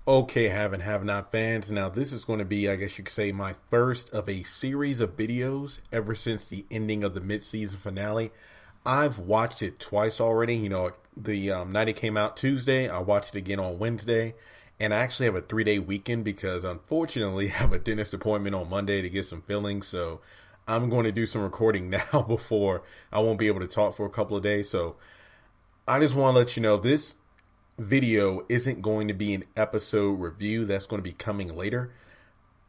Okay, have and have not fans. Now, this is going to be, I guess you could say, my first of a series of videos ever since the ending of the mid-season finale. I've watched it twice already. The night it came out Tuesday, I watched it again on Wednesday, and I actually have a 3-day weekend because unfortunately I have a dentist appointment on Monday to get some fillings. So I'm going to do some recording now before I won't be able to talk for a couple of days. So I just want to let you know this video isn't going to be an episode review. That's going to be coming later.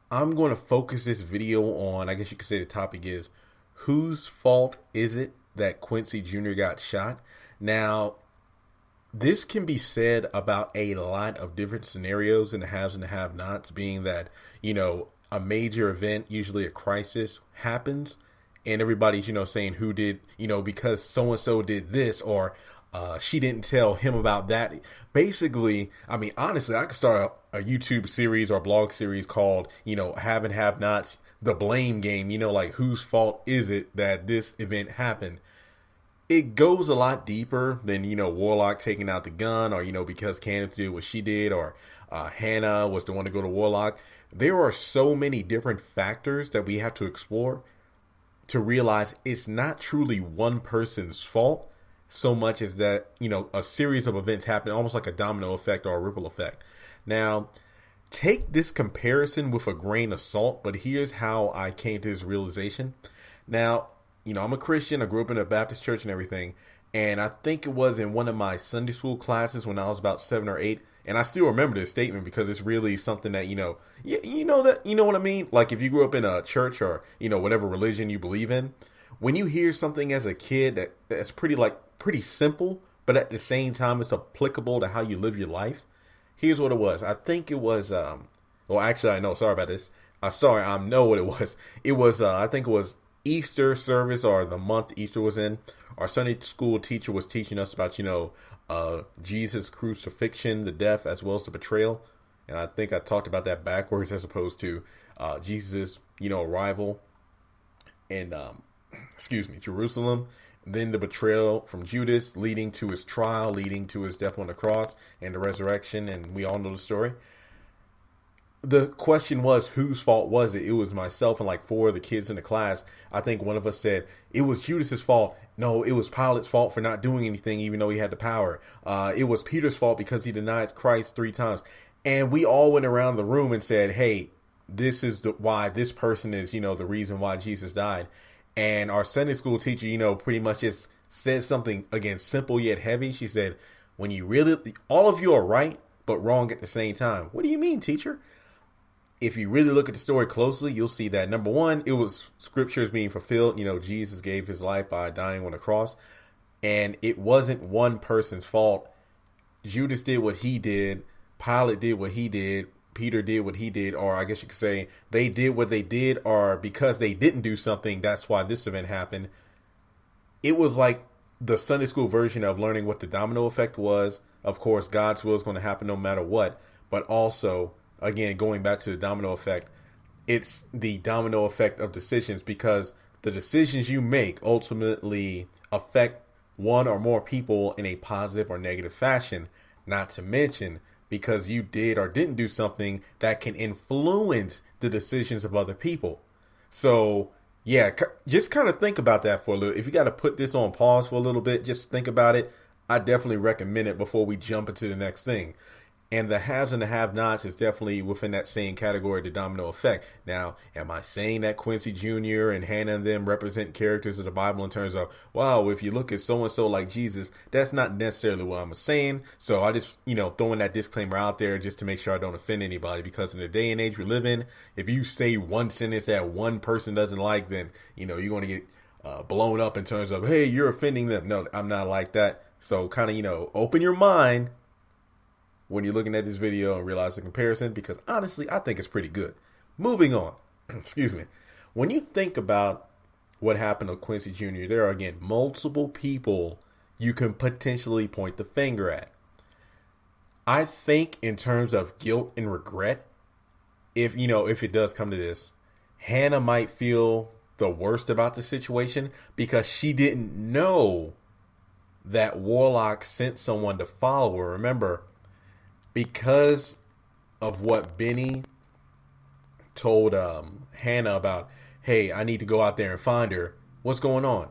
I'm going to focus this video on, I guess you could say the topic is, whose fault is it that Quincy Jr. got shot? Now, this can be said about a lot of different scenarios in the haves and the have-nots, being that, a major event, usually a crisis, happens, and everybody's, saying who did, because so-and-so did this, or she didn't tell him about that. Basically, I mean, honestly, I could start a YouTube series or blog series called, Have and Have Nots, the blame game, like whose fault is it that this event happened? It goes a lot deeper than, Warlock taking out the gun, or, because Candace did what she did, or Hannah was the one to go to Warlock. There are so many different factors that we have to explore to realize it's not truly one person's fault so much as that, a series of events happen, almost like a domino effect or a ripple effect. Now, take this comparison with a grain of salt, but here's how I came to this realization. Now, I'm a Christian. I grew up in a Baptist church and everything. And I think it was in one of my Sunday school classes when I was about 7 or 8. And I still remember this statement because it's really something that, you know what I mean? Like if you grew up in a church or, whatever religion you believe in, when you hear something as a kid that's pretty simple, but at the same time it's applicable to how you live your life. Here's what it was. I think it was, well, actually, I know. Sorry about this. I know what it was. It was, I think it was Easter service or the month Easter was in. Our Sunday school teacher was teaching us about, Jesus' crucifixion, the death, as well as the betrayal. And I think I talked about that backwards as opposed to Jesus' arrival in, Jerusalem. Then the betrayal from Judas, leading to his trial, leading to his death on the cross and the resurrection. And we all know the story. The question was, whose fault was it? It was myself and like 4 of the kids in the class. I think one of us said, it was Judas's fault. No, it was Pilate's fault for not doing anything, even though he had the power. It was Peter's fault because he denied Christ 3 times. And we all went around the room and said, hey, this is why this person is, the reason why Jesus died. And our Sunday school teacher, pretty much just said something, again, simple yet heavy. She said, when you really, all of you are right, but wrong at the same time. What do you mean, teacher? If you really look at the story closely, you'll see that, number one, it was scriptures being fulfilled. Jesus gave his life by dying on the cross. And it wasn't one person's fault. Judas did what he did. Pilate did what he did. Peter did what he did, or I guess you could say they did what they did, or because they didn't do something, that's why this event happened. It was like the Sunday school version of learning what the domino effect was. Of course, God's will is going to happen no matter what, but also, again, going back to the domino effect, it's the domino effect of decisions, because the decisions you make ultimately affect one or more people in a positive or negative fashion, not to mention because you did or didn't do something that can influence the decisions of other people. So, yeah, just kind of think about that for a little. If you got to put this on pause for a little bit, just think about it. I definitely recommend it before we jump into the next thing. And the haves and the have-nots is definitely within that same category, the domino effect. Now, am I saying that Quincy Jr. and Hannah and them represent characters of the Bible in terms of, wow, if you look at so-and-so like Jesus? That's not necessarily what I'm saying. So I just, throwing that disclaimer out there just to make sure I don't offend anybody. Because in the day and age we live in, if you say one sentence that one person doesn't like, then, you're going to get blown up in terms of, hey, you're offending them. No, I'm not like that. So kind of, open your mind when you're looking at this video and realize the comparison, because honestly, I think it's pretty good. Moving on. Excuse me. When you think about what happened to Quincy Jr., there are, again, multiple people you can potentially point the finger at. I think in terms of guilt and regret, if it does come to this, Hannah might feel the worst about the situation because she didn't know that Warlock sent someone to follow her. Remember, because of what Benny told Hannah about, hey, I need to go out there and find her. What's going on?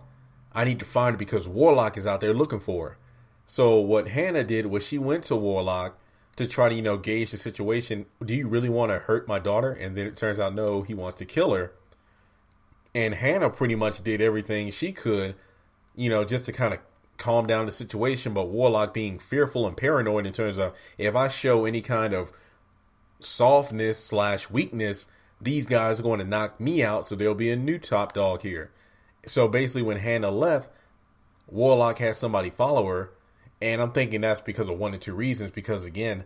I need to find her because Warlock is out there looking for her. So what Hannah did was she went to Warlock to try to, gauge the situation. Do you really want to hurt my daughter? And then it turns out, no, he wants to kill her. And Hannah pretty much did everything she could, just to kind of calm down the situation. But Warlock being fearful and paranoid in terms of, if I show any kind of softness / weakness, these guys are going to knock me out. So there'll be a new top dog here. So basically when Hannah left, Warlock had somebody follow her. And I'm thinking that's because of one or two reasons. Because again,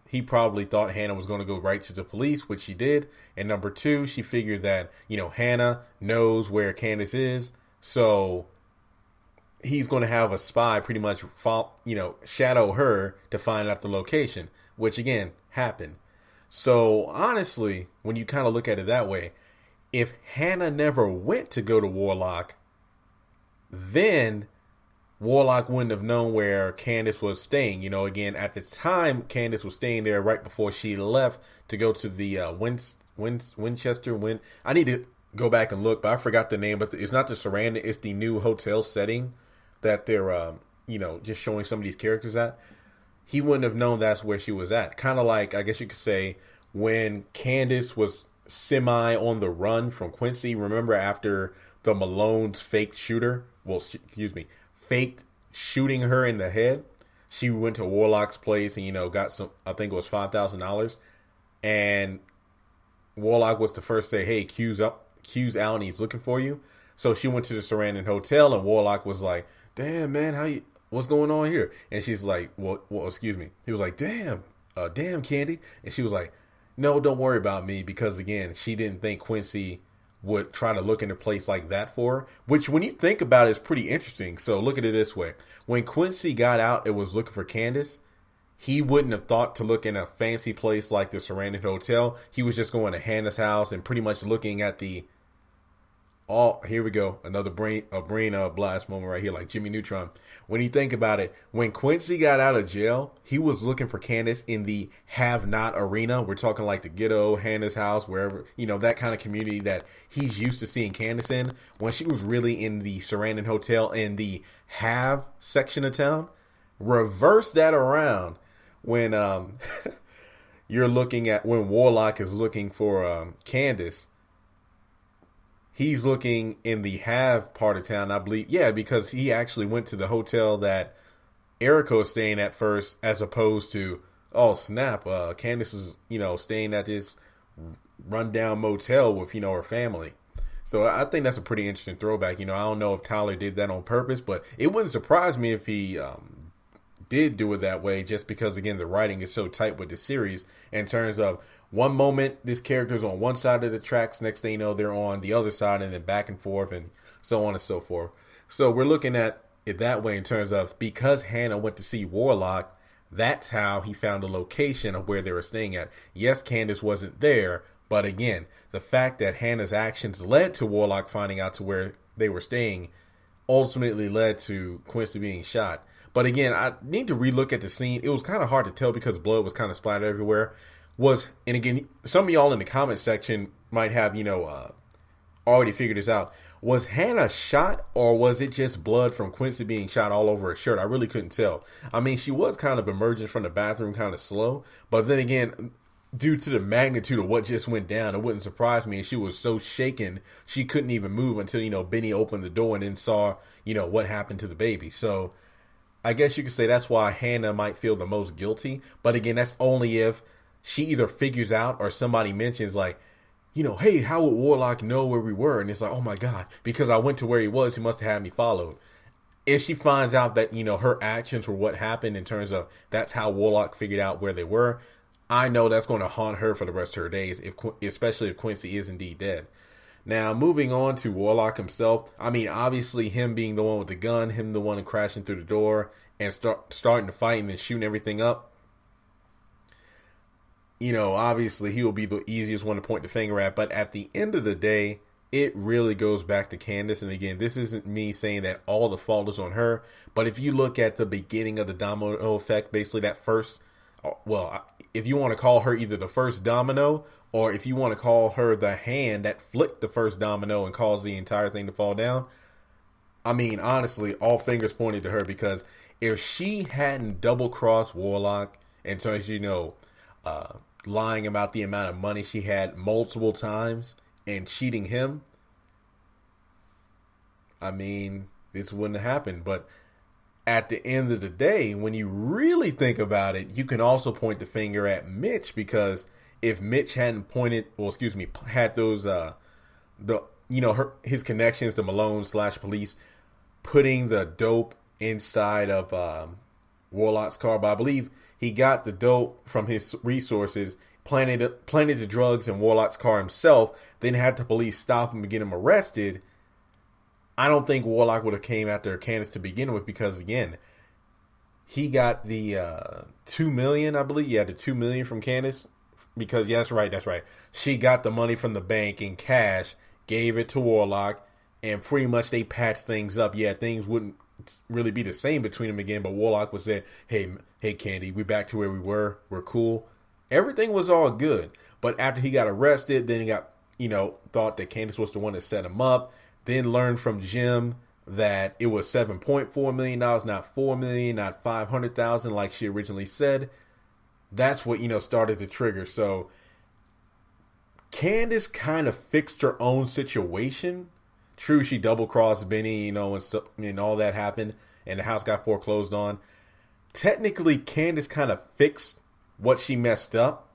he probably thought Hannah was going to go right to the police, which she did. And number two, she figured that, Hannah knows where Candace is. So he's going to have a spy pretty much, shadow her to find out the location, which again happened. So honestly, when you kind of look at it that way, if Hannah never went to go to Warlock, then Warlock wouldn't have known where Candace was staying. Again, at the time, Candace was staying there right before she left to go to the Winchester. I need to go back and look, but I forgot the name. But it's not the Sarandon. It's the new hotel setting that they're, just showing some of these characters at. He wouldn't have known that's where she was at. Kind of like, I guess you could say, when Candace was semi on the run from Quincy. Remember after the Malone's faked shooting her in the head, she went to Warlock's place and got some, I think it was $5,000, and Warlock was the first to say, hey, Q's out and he's looking for you. So she went to the Sarandon Hotel and Warlock was like, damn man, what's going on here? And she's like, well excuse me. He was like, damn Candy. And she was like, no, don't worry about me, because again, she didn't think Quincy would try to look in a place like that for her, which when you think about it is pretty interesting. So look at it this way. When Quincy got out and was looking for Candace, he wouldn't have thought to look in a fancy place like the Sarandon Hotel. He was just going to Hannah's house and pretty much looking at the, here we go, another brain blast moment right here, like Jimmy Neutron. When you think about it, when Quincy got out of jail, he was looking for Candace in the have-not arena. We're talking like the ghetto, Hannah's house, wherever, that kind of community that he's used to seeing Candace in. When she was really in the Sarandon Hotel in the have section of town. Reverse that around when you're looking at, when Warlock is looking for Candace. He's looking in the have part of town, I believe. Yeah, because he actually went to the hotel that Erica was staying at first, as opposed to, oh snap, Candace is, staying at this rundown motel with, her family. So I think that's a pretty interesting throwback. I don't know if Tyler did that on purpose, but it wouldn't surprise me if he did do it that way, just because, again, the writing is so tight with the series in terms of, one moment, this character's on one side of the tracks. Next thing you know, they're on the other side, and then back and forth and so on and so forth. So we're looking at it that way in terms of, because Hannah went to see Warlock, that's how he found the location of where they were staying at. Yes, Candace wasn't there, but again, the fact that Hannah's actions led to Warlock finding out to where they were staying ultimately led to Quincy being shot. But again, I need to relook at the scene. It was kind of hard to tell because blood was kind of splattered everywhere. And again, some of y'all in the comment section might have, already figured this out. Was Hannah shot, or was it just blood from Quincy being shot all over her shirt? I really couldn't tell. I mean, she was kind of emerging from the bathroom kind of slow. But then again, due to the magnitude of what just went down, it wouldn't surprise me. And she was so shaken, she couldn't even move until, Benny opened the door and then saw, what happened to the baby. So I guess you could say that's why Hannah might feel the most guilty. But again, that's only if she either figures out or somebody mentions like, hey, how would Warlock know where we were? And it's like, oh my God, because I went to where he was, he must have had me followed. If she finds out that, her actions were what happened in terms of that's how Warlock figured out where they were, I know that's going to haunt her for the rest of her days, especially if Quincy is indeed dead. Now, moving on to Warlock himself, I mean, obviously him being the one with the gun, him the one crashing through the door and starting to fight and then shooting everything up. Obviously he will be the easiest one to point the finger at. But at the end of the day, it really goes back to Candace. And again, this isn't me saying that all the fault is on her. But if you look at the beginning of the domino effect, basically that first well, if you want to call her either the first domino, or if you want to call her the hand that flicked the first domino and caused the entire thing to fall down. I mean, honestly, all fingers pointed to her, because if she hadn't double crossed Warlock in terms, lying about the amount of money she had multiple times and cheating him, I mean, this wouldn't have happened. But at the end of the day, when you really think about it, you can also point the finger at Mitch, because if Mitch hadn't had those, his connections to Malone / police, putting the dope inside of Warlock's car. But I believe he got the dope from his resources, planted the drugs in Warlock's car himself, then had the police stop him and get him arrested. I don't think Warlock would have came after Candace to begin with, because again, he got the $2 million, I believe. Yeah, the $2 million from Candace, because that's right. She got the money from the bank in cash, gave it to Warlock, and pretty much they patched things up. Yeah, things wouldn't really be the same between them again, but Warlock was said, hey, Candy, we're back to where we were. We're cool. Everything was all good. But after he got arrested, then he got, thought that Candace was the one that set him up. Then learned from Jim that it was $7.4 million, not $4 million, not $500,000 like she originally said. That's what, started the trigger. So Candace kind of fixed her own situation. True, she double-crossed Benny, and all that happened, and the house got foreclosed on. Technically, Candace kind of fixed what she messed up.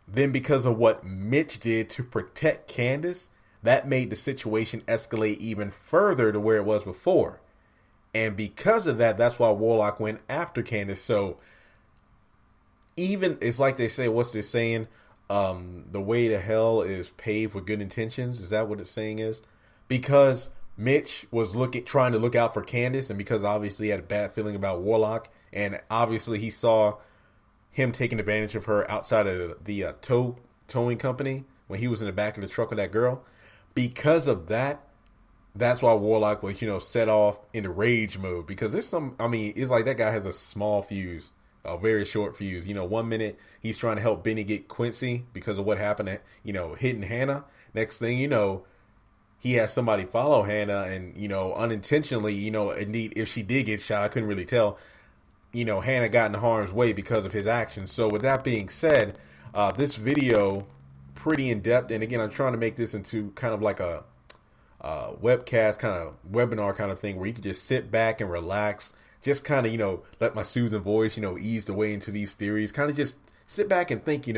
Then because of what Mitch did to protect Candace, that made the situation escalate even further to where it was before. And because of that, that's why Warlock went after Candace. So even, it's like they say, what's this saying? The way to hell is paved with good intentions. Is that what the saying is? Because Mitch was trying to look out for Candace, and because obviously he had a bad feeling about Warlock, and obviously he saw him taking advantage of her outside of the towing company when he was in the back of the truck with that girl. Because of that, that's why Warlock was, set off into rage mode. Because it's like that guy has a small fuse, a very short fuse. 1 minute he's trying to help Benny get Quincy because of what happened at, hitting Hannah. Next thing you know, he has somebody follow Hannah and, unintentionally, indeed, if she did get shot, I couldn't really tell, Hannah got in harm's way because of his actions. So with that being said, this video, pretty in depth, and again, I'm trying to make this into kind of like a webcast, kind of webinar kind of thing, where you can just sit back and relax, just kind of, let my soothing voice, ease the way into these theories, kind of just sit back and think,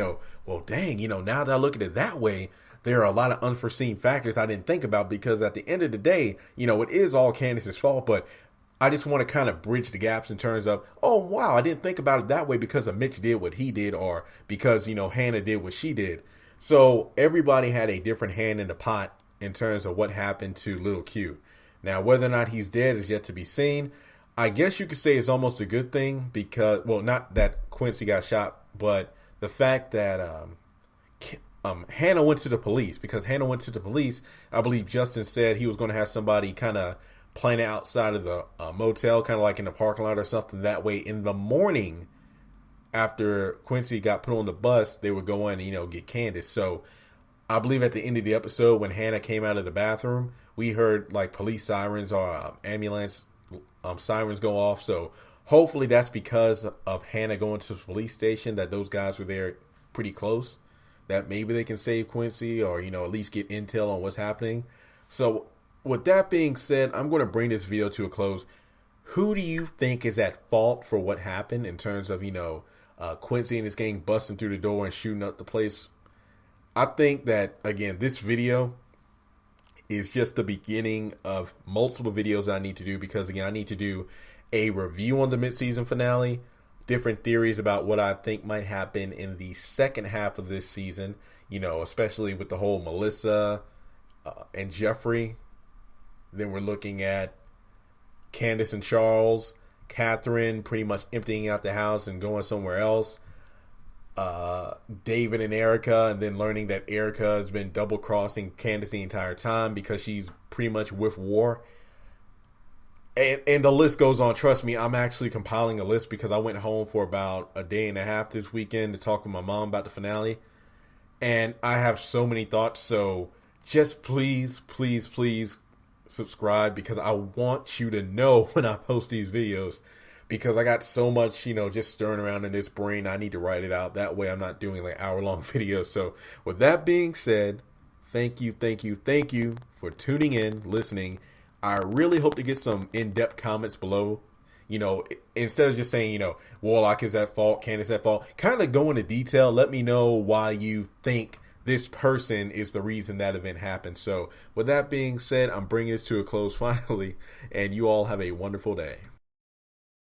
well, dang, now that I look at it that way, there are a lot of unforeseen factors I didn't think about, because at the end of the day, it is all Candace's fault, but I just want to kind of bridge the gaps in terms of, oh, wow, I didn't think about it that way because of Mitch did what he did, or because, Hannah did what she did. So everybody had a different hand in the pot in terms of what happened to Little Q. Now, whether or not he's dead is yet to be seen. I guess you could say it's almost a good thing because, well, not that Quincy got shot, but the fact that Hannah went to the police. Because Hannah went to the police, I believe Justin said he was going to have somebody kind of planted outside of the motel, kind of like in the parking lot or something. That way, in the morning, after Quincy got put on the bus, they would go in and, get Candace. So I believe at the end of the episode, when Hannah came out of the bathroom, we heard like police sirens or ambulance sirens go off. So hopefully that's because of Hannah going to the police station, that those guys were there pretty close, that maybe they can save Quincy, or, at least get intel on what's happening. So with that being said, I'm going to bring this video to a close. Who do you think is at fault for what happened in terms of, Quincy and his gang busting through the door and shooting up the place? I think that, again, this video is just the beginning of multiple videos I need to do, because, again, I need to do a review on the mid-season finale, different theories about what I think might happen in the second half of this season, especially with the whole Melissa and Jeffrey. Then we're looking at Candace and Charles, Catherine pretty much emptying out the house and going somewhere else, David and Erica, and then learning that Erica has been double crossing Candace the entire time because she's pretty much with War. And the list goes on. Trust me, I'm actually compiling a list because I went home for about a day and a half this weekend to talk with my mom about the finale. And I have so many thoughts. So just please, please, please subscribe because I want you to know when I post these videos. Because I got so much, just stirring around in this brain. I need to write it out. That way I'm not doing like hour-long videos. So with that being said, thank you for tuning in, listening. I really hope to get some in-depth comments below. Instead of just saying, Warlock is at fault, Candace at fault, kind of go into detail. Let me know why you think this person is the reason that event happened. So with that being said, I'm bringing this to a close finally, and you all have a wonderful day.